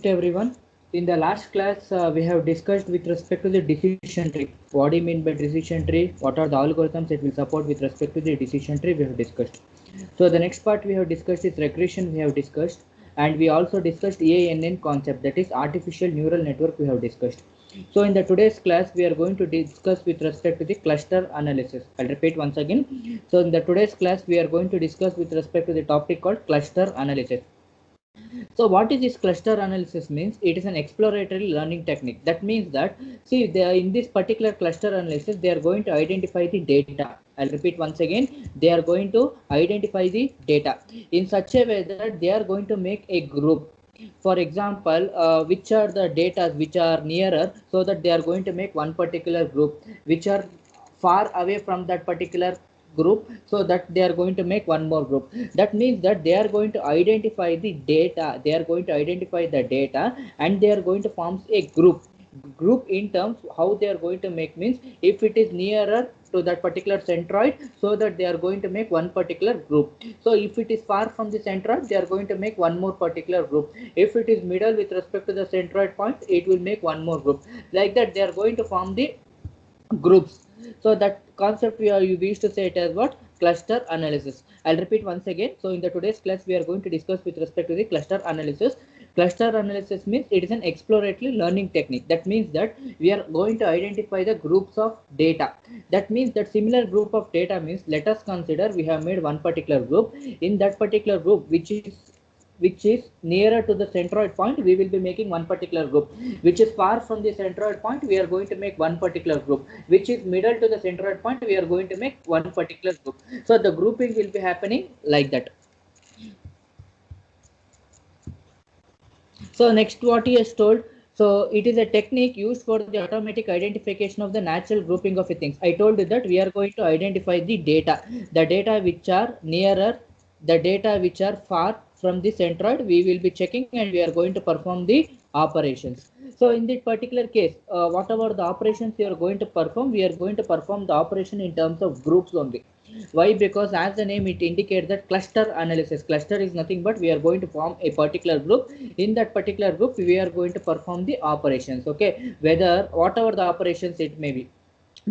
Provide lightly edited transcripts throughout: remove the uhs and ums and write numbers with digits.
To everyone. In the last class, we have discussed with respect to the decision tree. What do you mean by decision tree? What are the algorithms it will support with respect to the decision tree? We have discussed. So the next part we have discussed is regression. We have discussed, and we also discussed ANN concept, that is artificial neural network. We have discussed. So in the today's class, we are going to discuss with respect to the cluster analysis. I'll repeat once again. So in the today's class, we are going to discuss with respect to the topic called cluster analysis. So what is this cluster analysis means? It is an exploratory learning technique. That means that, see, they are in this particular cluster analysis, they are going to identify the data. I'll repeat once again. They are going to identify the data in such a way that they are going to make a group. For example, which are the data which are nearer, so that they are going to make one particular group, which are far away from that particular group, so that they are going to make one more group. That means that they are going to identify the data, and they are going to form a group in terms how they are going to make means, if it is nearer to that particular centroid, so that they are going to make one particular group. So if it is far from the centroid, they are going to make one more particular group. If it is middle with respect to the centroid point, it will make one more group. Like that, they are going to form the groups. So that concept we used to say it as what? Cluster analysis. I'll repeat once again. So in the today's class, we are going to discuss with respect to the cluster analysis. Cluster analysis means it is an exploratory learning technique. That means that we are going to identify the groups of data. That means that similar group of data means, let us consider we have made one particular group. In that particular group, which is nearer to the centroid point, we will be making one particular group. Which is far from the centroid point, we are going to make one particular group. Which is middle to the centroid point, we are going to make one particular group. So the grouping will be happening like that. So next, what he has told, so it is a technique used for the automatic identification of the natural grouping of things. I told you that we are going to identify the data which are nearer, the data which are far from the centroid, we will be checking, and we are going to perform the operations. So in this particular case, whatever the operations we are going to perform, we are going to perform the operation in terms of groups only. Why? Because as the name it indicates that cluster analysis. Cluster is nothing but we are going to form a particular group. In that particular group, we are going to perform the operations. Okay, whether whatever the operations it may be,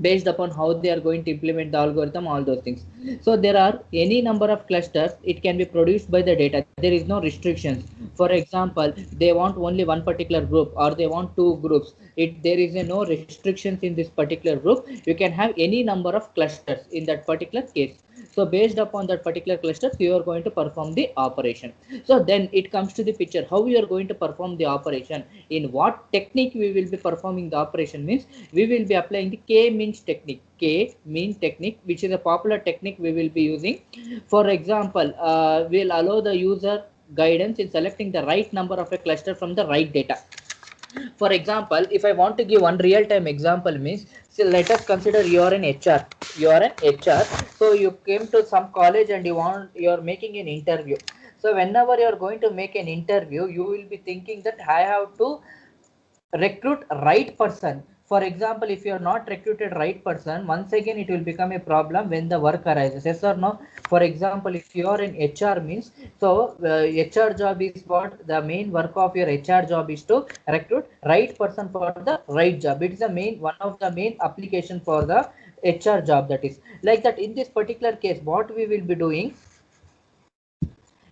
based upon how they are going to implement the algorithm, all those things. So there are any number of clusters, it can be produced by the data. There is no restrictions. For example, they want only one particular group, or they want two groups. There is no restrictions in this particular group. You can have any number of clusters in that particular case. So based upon that particular cluster, you are going to perform the operation. So then it comes to the picture, how we are going to perform the operation. In what technique we will be performing the operation means, we will be applying the k-means technique. K-mean technique, which is a popular technique we will be using. For example, we'll allow the user guidance in selecting the right number of a cluster from the right data. For example, if I want to give one real-time example means, so let us consider you are an HR. You are an HR. So you came to some college and you are making an interview. So whenever you are going to make an interview, you will be thinking that I have to recruit right person. For example, if you are not recruited right person, once again it will become a problem when the work arises. Yes or no? For example, if you are in HR means, so HR job is what? The main work of your HR job is to recruit right person for the right job. It is the main one of the main application for the HR job. That is like that. In this particular case, what we will be doing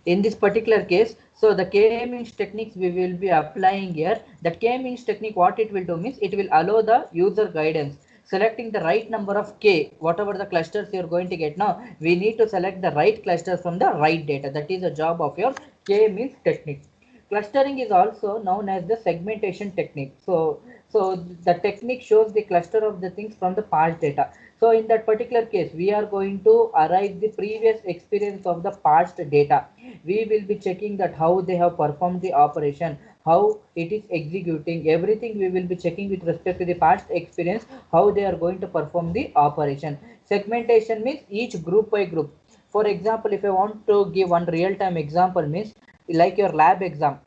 in this particular case, so the k-means techniques we will be applying here. The k-means technique, what it will do means, it will allow the user guidance selecting the right number of k, whatever the clusters you are going to get. Now we need to select the right clusters from the right data. That is the job of your k-means technique. Clustering is also known as the segmentation technique. So the technique shows the cluster of the things from the past data. So in that particular case, we are going to arrive the previous experience of the past data. We will be checking that how they have performed the operation, how it is executing, everything we will be checking with respect to the past experience, how they are going to perform the operation. Segmentation means each group by group. For example, if I want to give one real-time example means, like your lab exam.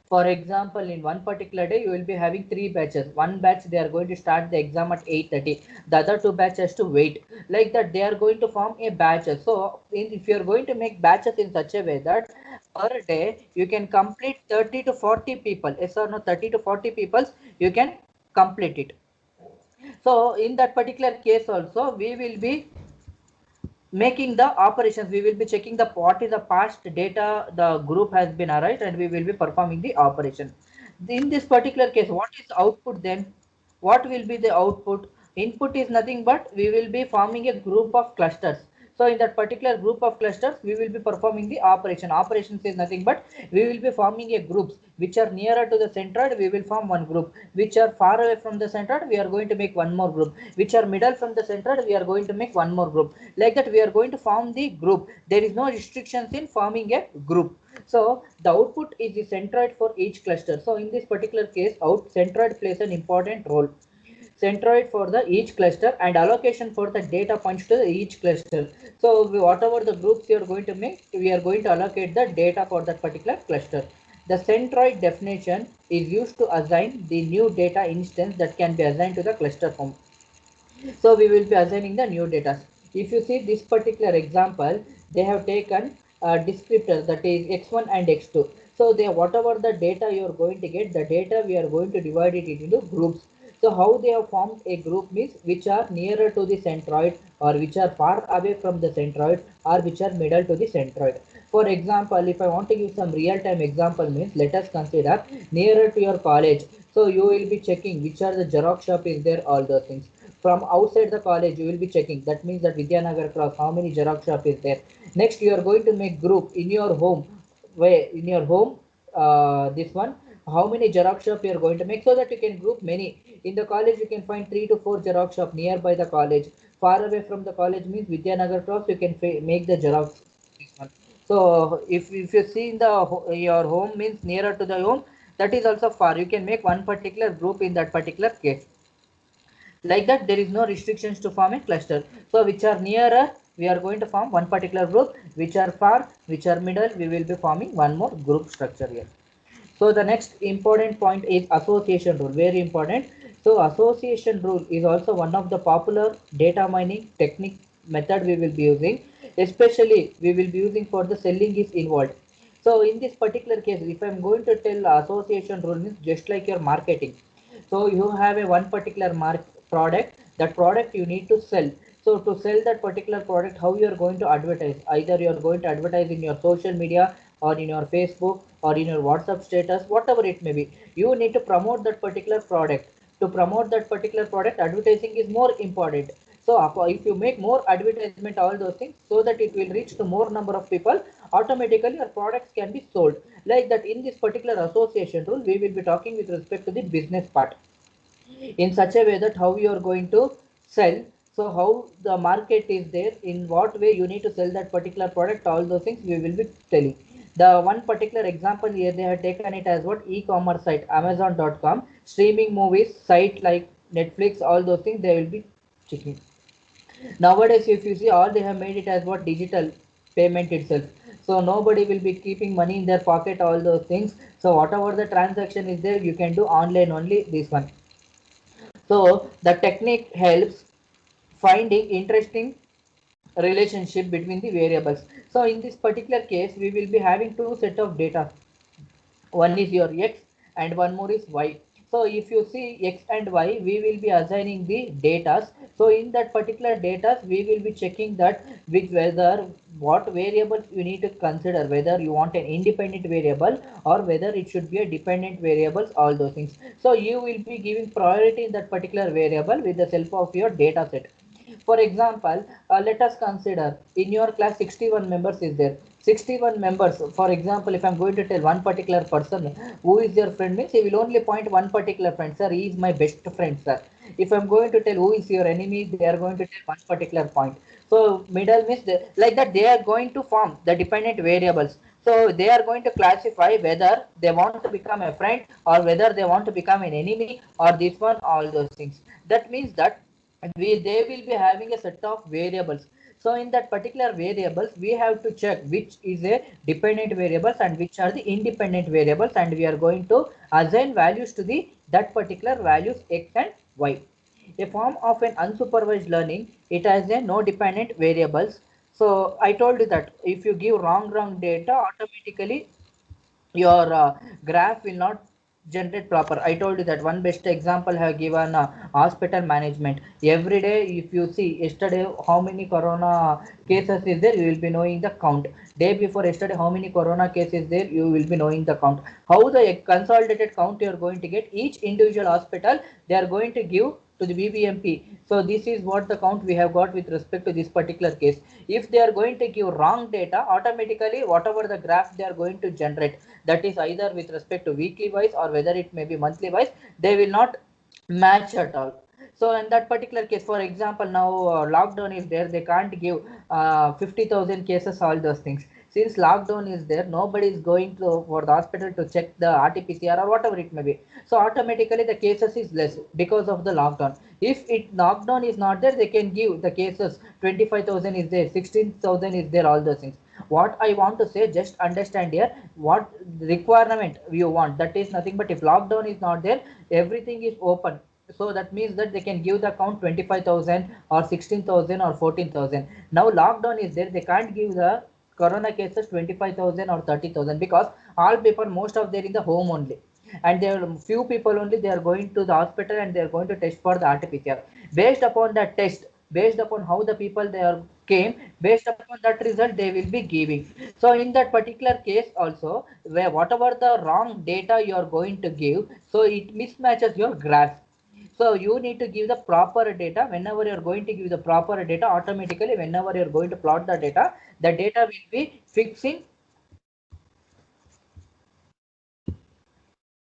For example, in one particular day, you will be having 3 batches. One batch, they are going to start the exam at 8:30. The other 2 batches to wait. Like that, they are going to form a batch. So if you are going to make batches in such a way that per day you can complete 30 to 40 people. Yes or no? 30 to 40 people you can complete it. So in that particular case also we will be making the operations. We will be checking the what is the past data the group has been arrived, and we will be performing the operation. In this particular case, what is output then? What will be the output? Input is nothing but we will be forming a group of clusters. So in that particular group of clusters we will be performing the operation. Operations is nothing but we will be forming a groups which are nearer to the centroid. We will form one group. Which are far away from the centroid, we are going to make one more group. Which are middle from the centroid, we are going to make one more group. Like that we are going to form the group. There is no restrictions in forming a group. So the output is the centroid for each cluster. So in this particular case, out centroid plays an important role. Centroid for the each cluster, and allocation for the data points to each cluster. So whatever the groups you are going to make, we are going to allocate the data for that particular cluster. The centroid definition is used to assign the new data instance that can be assigned to the cluster form. So we will be assigning the new data. If you see this particular example, they have taken descriptors, that is x1 and x2. So they whatever the data you are going to get, the data we are going to divide it into groups. So how they have formed a group means which are nearer to the centroid, or which are far away from the centroid, or which are middle to the centroid. For example, if I want to give some real-time example means, let us consider nearer to your college. So you will be checking which are the Xerox shop is there, all those things. From outside the college you will be checking, that means that Vidyanagar cross, how many Xerox shop is there. Next you are going to make group in your home, where in your home, this one, how many Xerox shop you are going to make, so that you can group many. In the college you can find 3 to 4 Xerox shop nearby the college. Far away from the college means Vidyanagar cross, you can make the Xerox, this one. So if you see in the your home means nearer to the home, that is also far, you can make one particular group in that particular case. Like that there is no restrictions to form a cluster. So which are nearer, we are going to form one particular group. Which are far, which are middle, we will be forming one more group structure here. So the next important point is association rule, very important. So association rule is also one of the popular data mining technique method we will be using, especially we will be using for the selling is involved. So in this particular case, if I'm going to tell association rule means just like your marketing. So you have a one particular product, that product you need to sell. So to sell that particular product, how you are going to advertise? Either you are going to advertise in your social media, or in your Facebook, or in your WhatsApp status, whatever it may be. You need to promote that particular product. To promote that particular product, advertising is more important. So if you make more advertisement, all those things, so that it will reach to more number of people, automatically your products can be sold. Like that, in this particular association rule, we will be talking with respect to the business part, in such a way that how you are going to sell. So how the market is there, in what way you need to sell that particular product, all those things we will be telling. The one particular example here, they have taken it as what e-commerce site, amazon.com, streaming movies site like Netflix, all those things they will be checking. Nowadays if you see, all they have made it as what digital payment itself. So nobody will be keeping money in their pocket, all those things. So whatever the transaction is there, you can do online only, this one. So the technique helps finding interesting relationship between the variables. So in this particular case, we will be having two set of data. One is your x and one more is y. So if you see x and y, we will be assigning the data. So in that particular data, we will be checking that which whether what variables you need to consider, whether you want an independent variable or whether it should be a dependent variables, all those things. So you will be giving priority in that particular variable with the help of your data set. For example, let us consider in your class 61 members is there. 61 members. For example, if I'm going to tell one particular person who is your friend means, he will only point one particular friend. Sir, he is my best friend, sir. If I'm going to tell who is your enemy, they are going to tell one particular point. So middle means like that they are going to form the dependent variables. So they are going to classify whether they want to become a friend or whether they want to become an enemy or this one, all those things. That means that they will be having a set of variables. So in that particular variables, we have to check which is a dependent variables and which are the independent variables, and we are going to assign values to the that particular values x and y. A form of an unsupervised learning, it has a no dependent variables. So I told you that if you give wrong data, automatically your graph will not generate proper. I told you that one best example I have given hospital management. Every day if you see yesterday how many corona cases is there, you will be knowing the count. Day before yesterday how many corona cases there, you will be knowing the count. How the consolidated count you are going to get, each individual hospital they are going to give to the BBMP. So this is what the count we have got with respect to this particular case. If they are going to give wrong data, automatically whatever the graph they are going to generate, that is either with respect to weekly wise or whether it may be monthly wise, they will not match at all. So in that particular case, for example, now lockdown is there, they can't give 50,000 cases, all those things. Since lockdown is there, nobody is going to for the hospital to check the RT-PCR or whatever it may be. So automatically the cases is less because of the lockdown. If it lockdown is not there, they can give the cases 25,000 is there, 16,000 is there, all those things. What I want to say, just understand here what requirement you want. That is nothing but if lockdown is not there, everything is open. So that means that they can give the count 25,000 or 16,000 or 14,000. Now lockdown is there, they can't give the corona cases 25,000 or 30,000 because all people most of them in the home only, and there are few people only they are going to the hospital and they are going to test for the RT-PCR. Based upon that test, based upon how the people they are came, based upon that result they will be giving. So in that particular case also, where whatever the wrong data you are going to give, so it mismatches your graph. So you need to give the proper data. Whenever you are going to give the proper data, automatically whenever you are going to plot the data will be fixing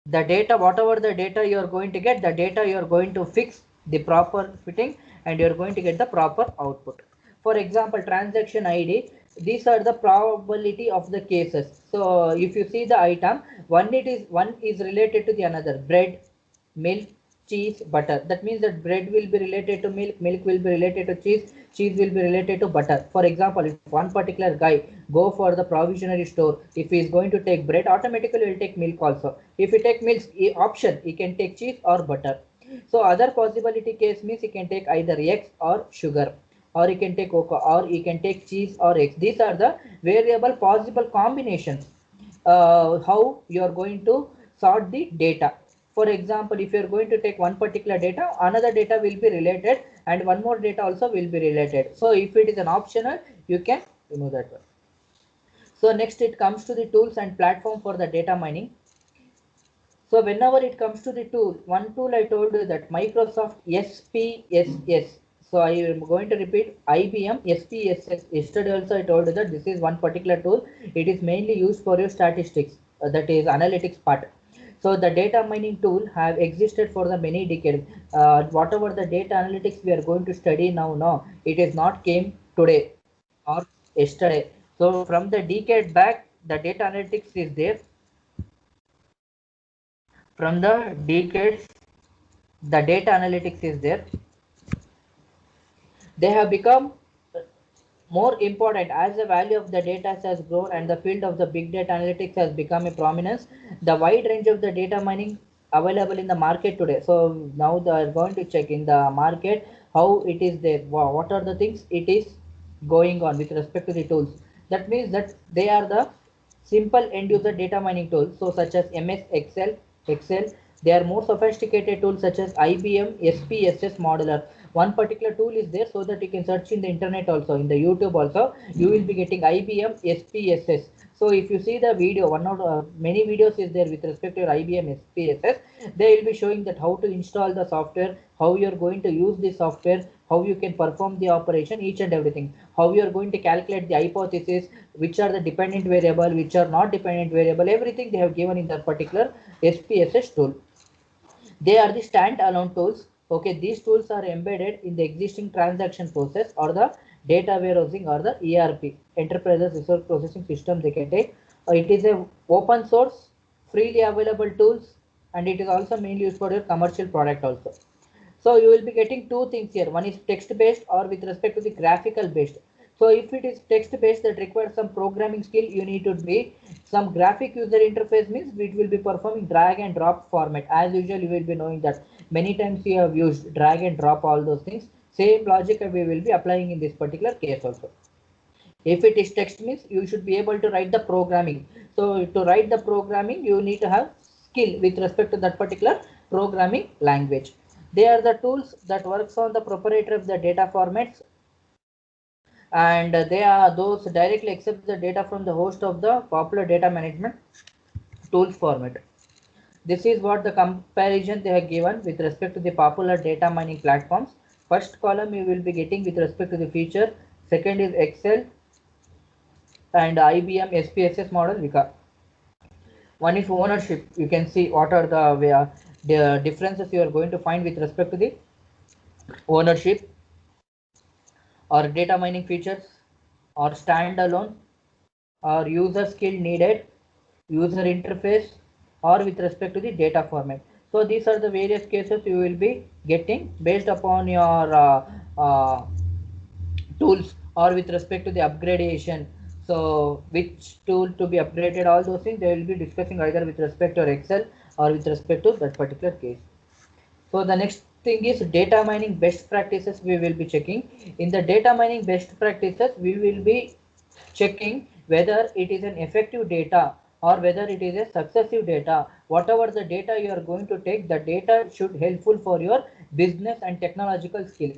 the data. Whatever the data you are going to get, the data you are going to fix the proper fitting and you are going to get the proper output. For example, transaction ID, these are the probability of the cases. So if you see the item, one is related to the another: bread, milk, cheese, butter. That means that bread will be related to milk, milk will be related to cheese, cheese will be related to butter. For example, if one particular guy go for the provisionary store, if he is going to take bread, automatically will take milk also. If he take milk option, he can take cheese or butter. So other possibility case means he can take either eggs or sugar, or he can take cocoa, or he can take cheese or eggs. These are the variable possible combinations. How you are going to sort the data. For example, if you are going to take one particular data, another data will be related and one more data also will be related. So if it is an optional, you can remove that one. So next it comes to the tools and platform for the data mining. So whenever it comes to the tool, one tool I told you that Microsoft SPSS. So I am going to repeat IBM SPSS. Yesterday also I told you that this is one particular tool. It is mainly used for your statistics, that is analytics part. So the data mining tool have existed for the many decades. Whatever the data analytics we are going to study now, no, it is not came today or yesterday. So from the decade back, the data analytics is there. From the decades, the data analytics is there. They have become more important as the value of the data has grown and the field of the big data analytics has become a prominence. The wide range of the data mining available in the market today. So now they are going to check in the market how it is there. What are the things it is going on with respect to the tools. That means that they are the simple end user data mining tools, so such as MS Excel. They are more sophisticated tools such as IBM SPSS Modeler. One particular tool is there so that you can search in the internet also, in the YouTube also. You will be getting IBM SPSS. So if you see the video, one of many videos is there with respect to your IBM SPSS. They will be showing that how to install the software, how you are going to use the software, how you can perform the operation, each and everything, how you are going to calculate the hypothesis, which are the dependent variable, which are not dependent variable, everything they have given in that particular SPSS tool. They are the standalone tools. Okay, these tools are embedded in the existing transaction process or the data warehousing or the ERP, enterprise resource processing system they can take. It is a open source, freely available tools, and it is also mainly used for your commercial product also. So you will be getting two things here. One is text based or with respect to the graphical based. So if it is text based, that requires some programming skill, you need to be some graphic user interface means it will be performing drag and drop format. As usual, you will be knowing that many times you have used drag and drop all those things. Same logic we will be applying in this particular case also. If it is text means you should be able to write the programming. So to write the programming, you need to have skill with respect to that particular programming language. They are the tools that works on the proprietary of the data formats, and they are those directly accept the data from the host of the popular data management tools format. This is what the comparison they have given with respect to the popular data mining platforms. First column you will be getting with respect to the feature. Second is Excel and IBM SPSS model Vika. One is ownership. You can see what are the differences you are going to find with respect to the ownership or data mining features or standalone or user skill needed, user interface, or with respect to the data format. So these are the various cases you will be getting based upon your tools or with respect to the upgradation. So which tool to be upgraded, all those things they will be discussing either with respect to Excel or with respect to that particular case. So the next thing is data mining best practices we will be checking. In the data mining best practices, we will be checking whether it is an effective data or whether it is a successive data. Whatever the data you are going to take, the data should helpful for your business and technological skill.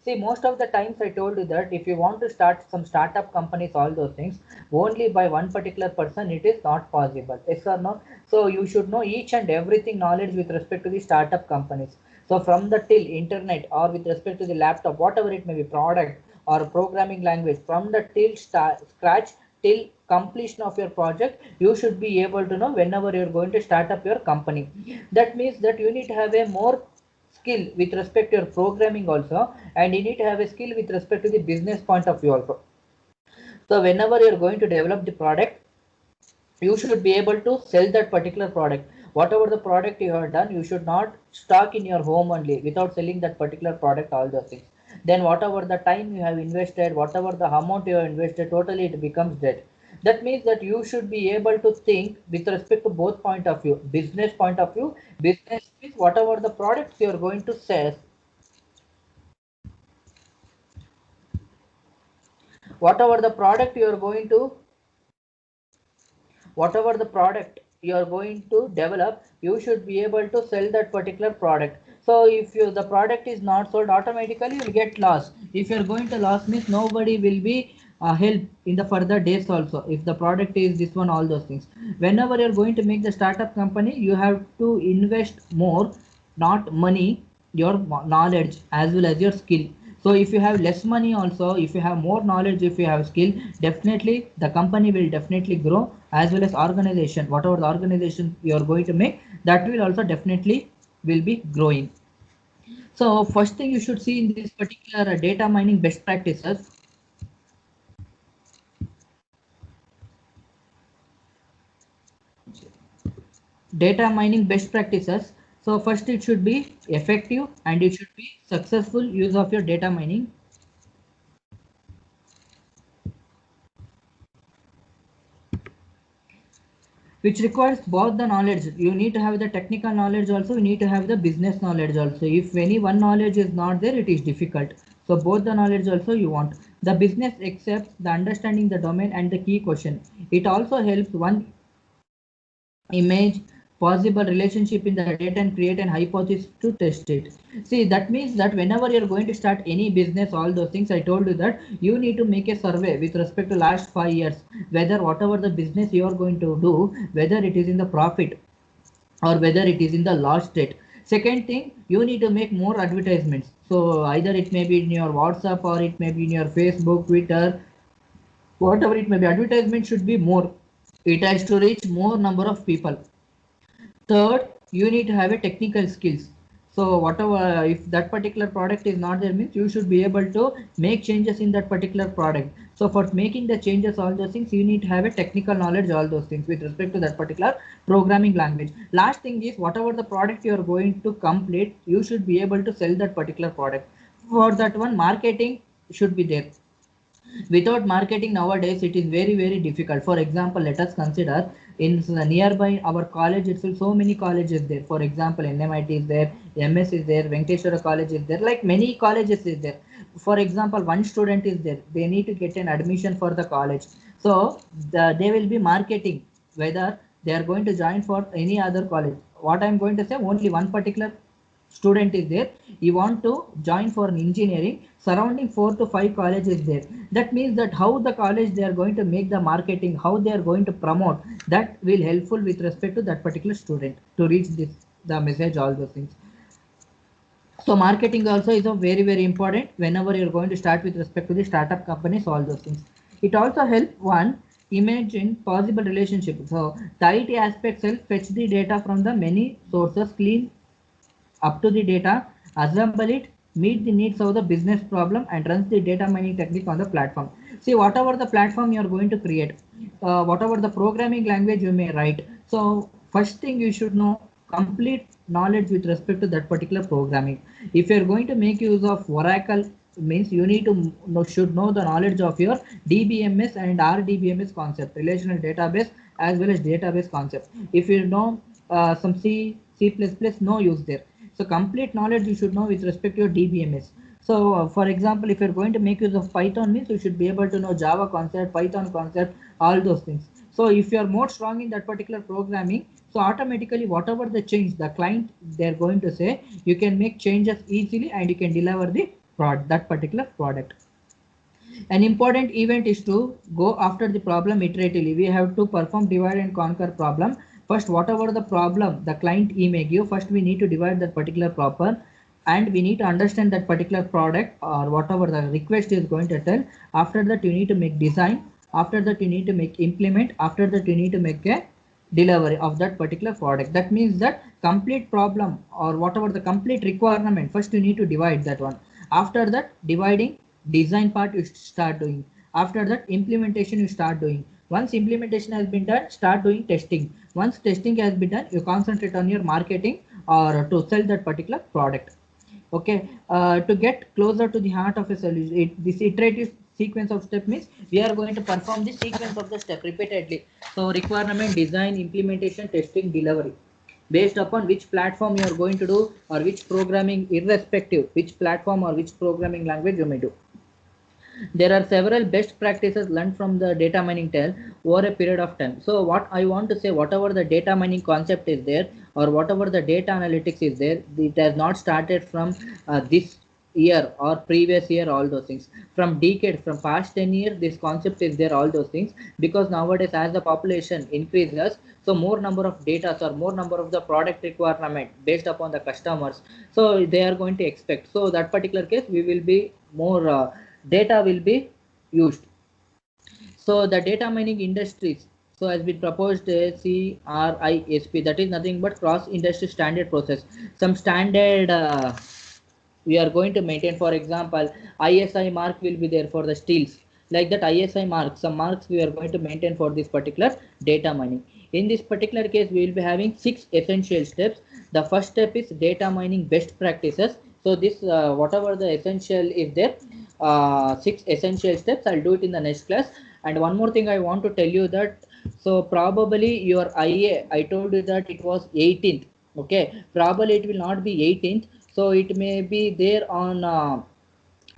See, most of the times I told you that if you want to start some startup companies, all those things, only by one particular person, it is not possible. Yes or no? So you should know each and everything knowledge with respect to the startup companies. So from the till internet or with respect to the laptop, whatever it may be, product or programming language, from the till scratch till completion of your project, you should be able to know whenever you're going to start up your company. That means that you need to have a more skill with respect to your programming also, and you need to have a skill with respect to the business point of view also. So whenever you're going to develop the product, you should be able to sell that particular product. Whatever the product you have done, you should not stock in your home only without selling that particular product, all those things. Then whatever the time you have invested, whatever the amount you have invested, totally it becomes dead. That means that you should be able to think with respect to both point of view. Business point of view, business means whatever the products you are going to sell, whatever the product you are going to whatever the product you are going to develop, you should be able to sell that particular product. So if the product is not sold, automatically you will get loss. If you are going to loss means nobody will be help in the further days also. If the product is this one, all those things, whenever you are going to make the startup company, you have to invest more, not money, your knowledge as well as your skill. So if you have less money also, if you have more knowledge, if you have skill, definitely the company will definitely grow, as well as organization, whatever the organization you are going to make, that will also definitely will be growing. So first thing you should see in this particular data mining best practices, so first it should be effective and it should be successful use of your data mining, which requires both the knowledge. You need to have the technical knowledge also, you need to have the business knowledge also. If any one knowledge is not there, it is difficult. So both the knowledge also you want. The business accepts the understanding the domain and the key question. It also helps one image possible relationship in the data and create an hypothesis to test it. See, that means that whenever you're going to start any business, all those things I told you, that you need to make a survey with respect to last 5 years, whether whatever the business you are going to do, whether it is in the profit or whether it is in the loss state. Second thing, you need to make more advertisements. So either it may be in your WhatsApp or it may be in your Facebook, Twitter, whatever it may be, advertisement should be more. It has to reach more number of people. Third, you need to have a technical skills. So whatever, if that particular product is not there means you should be able to make changes in that particular product. So for making the changes, all those things, you need to have a technical knowledge, all those things with respect to that particular programming language. Last thing is whatever the product you are going to complete, you should be able to sell that particular product. For that one, marketing should be there. Without marketing nowadays, it is very difficult. For example, let us consider in nearby our college itself, so many colleges there. For example, NMIT is there, MS is there, Venkateshwara college is there, like many colleges is there. For example, one student is there, they need to get an admission for the college. So they will be marketing whether they are going to join for any other college. What I'm going to say, only one particular student is there, you want to join for an engineering, surrounding 4 to 5 colleges there. That means that how the college they are going to make the marketing, how they are going to promote, that will helpful with respect to that particular student to reach this the message, all those things. So marketing also is a very important whenever you're going to start with respect to the startup companies, all those things. It also help one imagine possible relationship. So the IT aspects help fetch the data from the many sources, clean up to the data, assemble it, meet the needs of the business problem, and runs the data mining technique on the platform. See, whatever the platform you are going to create, whatever the programming language you may write. So first thing you should know complete knowledge with respect to that particular programming. If you are going to make use of Oracle, means you need to should know the knowledge of your DBMS and RDBMS concept, relational database as well as database concept. If you know some C++, no use there. So complete knowledge you should know with respect to your DBMS. So for example, if you're going to make use of Python, means you should be able to know Java concept, Python concept, all those things. So if you are more strong in that particular programming, so automatically whatever the change the client they're going to say, you can make changes easily and you can deliver the that particular product. An important event is to go after the problem iteratively. We have to perform divide and conquer problem. First, whatever the problem the client E may give, first we need to divide that particular proper, and we need to understand that particular product or whatever the request is going to tell. After that, you need to make design. After that, you need to make implement. After that, you need to make a delivery of that particular product. That means that complete problem or whatever the complete requirement, first you need to divide that one. After that, dividing, design part you start doing. After that, implementation you start doing. Once implementation has been done, start doing testing. Once testing has been done, you concentrate on your marketing or to sell that particular product. Okay, to get closer to the heart of a solution, this iterative sequence of step means we are going to perform this sequence of the step repeatedly. So requirement, design, implementation, testing, delivery, based upon which platform you are going to do or which programming, irrespective which platform or which programming language you may do. There are several best practices learned from the data mining tale over a period of time. So what I want to say, whatever the data mining concept is there or whatever the data analytics is there, it has not started from this year or previous year, all those things. From decade, from past 10 years, this concept is there, all those things, because nowadays as the population increases, so more number of data or more number of the product requirement based upon the customers, so they are going to expect. So that particular case we will be more data will be used. So the data mining industries so has been proposed CRISP, that is nothing but cross industry standard process. Some standard we are going to maintain. For example, ISI mark will be there for the steels. Like that ISI mark, some marks we are going to maintain for this particular data mining. In this particular case, we will be having 6 essential steps. The first step is data mining best practices. So this whatever the essential is there, 6 essential steps. I'll do it in the next class. And one more thing I want to tell you that, so probably your IA, I told you that it was 18th. Okay, probably it will not be 18th. So it may be there on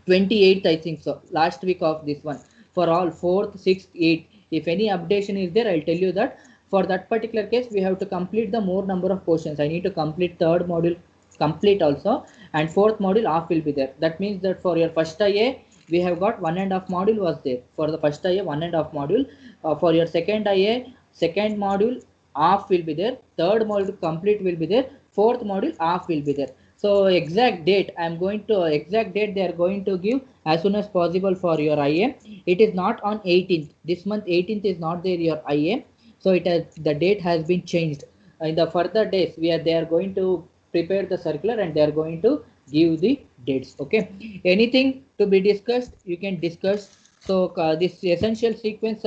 28th, I think so. Last week of this one. For all 4th, 6th, 8th. If any updation is there, I'll tell you that. For that particular case, we have to complete the more number of portions. I need to complete third module complete also, and fourth module off will be there. That means that for your first IA, we have got 1.5 module was there. For the first IA, 1.5 module. For your second IA, second module off will be there. Third module complete will be there. Fourth module off will be there. So exact date, I am going to exact date they are going to give as soon as possible for your IA. It is not on 18th. This month 18th is not there your IA. So it has, the date has been changed. In the further days, they are going to prepare the circular and they are going to give the dates. Okay. Anything to be discussed, you can discuss. So this essential sequence,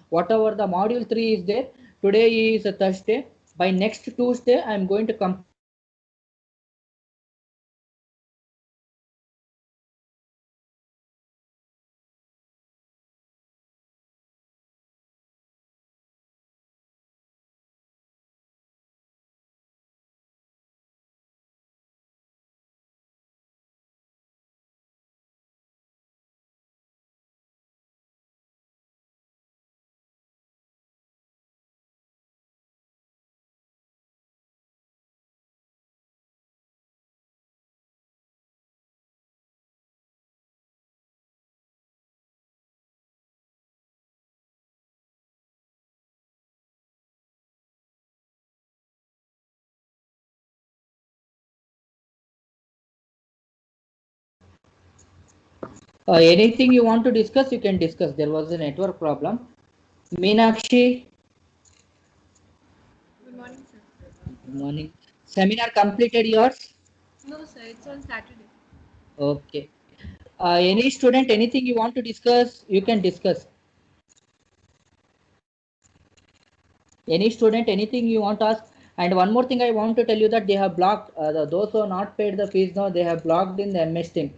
whatever the module 3 is there. Today is a Thursday. By next Tuesday, I am going to complete Anything you want to discuss, you can discuss. There was a network problem. Meenakshi, Good morning, sir. good morning. Seminar completed yours? No, sir, it's on Saturday. Okay. Any student, anything you want to discuss, you can discuss. Any student, anything you want to ask. And one more thing I want to tell you that they have blocked, those who have not paid the fees now, they have blocked in the MS Team.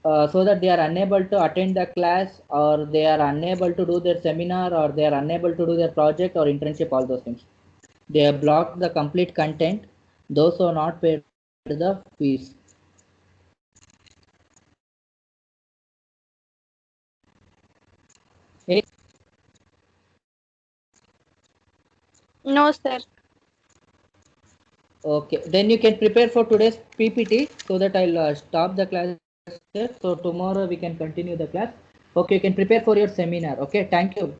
So that they are unable to attend the class, or they are unable to do their seminar, or they are unable to do their project or internship, all those things. They have blocked the complete content, those who have not paid the fees. Any, No, sir. okay, then you can prepare for today's PPT so that I'll stop the class here. So tomorrow we can continue the class. Okay, you can prepare for your seminar. Okay, thank you.